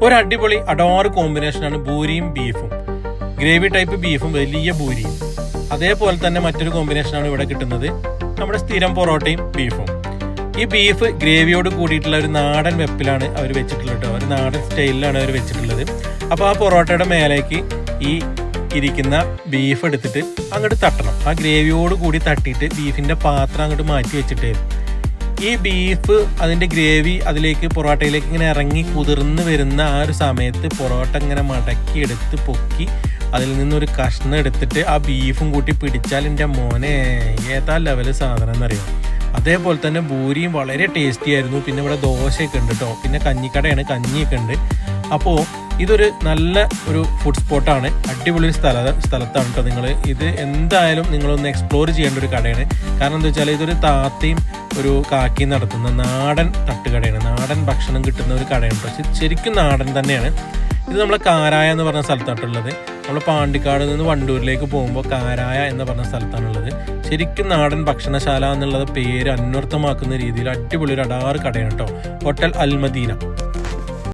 ഒരു അടിപൊളി അടാറ് കോമ്പിനേഷനാണ് ബൂരിയും ബീഫും. ഗ്രേവി ടൈപ്പ് ബീഫും വലിയ ബൂരിയും. അതേപോലെ തന്നെ മറ്റൊരു കോമ്പിനേഷനാണ് ഇവിടെ കിട്ടുന്നത്, നമ്മുടെ സ്ഥിരം പൊറോട്ടയും ബീഫും. ഈ ബീഫ് ഗ്രേവിയോട് കൂടിയിട്ടുള്ള ഒരു നാടൻ വെപ്പിലാണ് അവർ വെച്ചിട്ടുള്ളത്, ഒരു നാടൻ സ്റ്റൈലിലാണ് അവർ വെച്ചിട്ടുള്ളത്. അപ്പോൾ ആ പൊറോട്ടയുടെ മേലേക്ക് ഈ ഇരിക്കുന്ന ബീഫ് എടുത്തിട്ട് അങ്ങോട്ട് തട്ടണം. ആ ഗ്രേവിയോട് കൂടി തട്ടിയിട്ട് ബീഫിൻ്റെ പാത്രം അങ്ങോട്ട് മാറ്റി വെച്ചിട്ട് ഈ ബീഫ് അതിൻ്റെ ഗ്രേവി അതിലേക്ക് പൊറോട്ടയിലേക്ക് ഇങ്ങനെ ഇറങ്ങി കുതിർന്ന് വരുന്ന ആ ഒരു സമയത്ത് പൊറോട്ട ഇങ്ങനെ മടക്കി എടുത്ത് പൊക്കി അതിൽ നിന്നൊരു കഷ്ണം എടുത്തിട്ട് ആ ബീഫും കൂട്ടി പിടിച്ചാൽ എൻ്റെ മോനെ ഏതാ ലെവല് സാധനം എന്നറിയാം. അതേപോലെ തന്നെ ബൂരിയും വളരെ ടേസ്റ്റി ആയിരുന്നു. പിന്നെ ഇവിടെ ദോശയൊക്കെ ഉണ്ട് കേട്ടോ, പിന്നെ കഞ്ഞിക്കടയാണ്, കഞ്ഞിയൊക്കെ ഉണ്ട്. അപ്പോൾ ഇതൊരു നല്ല ഒരു ഫുഡ് സ്പോട്ടാണ്, അടിപൊളി ഒരു സ്ഥലത്താണ് കേട്ടോ. നിങ്ങൾ ഇത് എന്തായാലും നിങ്ങളൊന്ന് എക്സ്പ്ലോർ ചെയ്യേണ്ട ഒരു കടയാണ്. കാരണം എന്താ വെച്ചാൽ ഇതൊരു താത്തയും ഒരു കാക്കിയും നടത്തുന്ന നാടൻ തട്ടുകടയാണ്, നാടൻ ഭക്ഷണം കിട്ടുന്ന ഒരു കടയാണ് കേട്ടോ. ശരിക്കും നാടൻ തന്നെയാണ്. ഇത് നമ്മളെ കാരായ എന്ന് പറഞ്ഞ സ്ഥലത്തായിട്ടുള്ളത്. നമ്മൾ പാണ്ടിക്കാട് നിന്ന് വണ്ടൂരിലേക്ക് പോകുമ്പോൾ കാരായ എന്ന് പറഞ്ഞ സ്ഥലത്താണുള്ളത്. ശരിക്കും നാടൻ ഭക്ഷണശാല എന്നുള്ളത് പേര് അന്വർത്ഥമാക്കുന്ന രീതിയിൽ അടിപൊളി ഒരു അടാറ് കടയാണ് കേട്ടോ, ഹോട്ടൽ അൽ മദീന.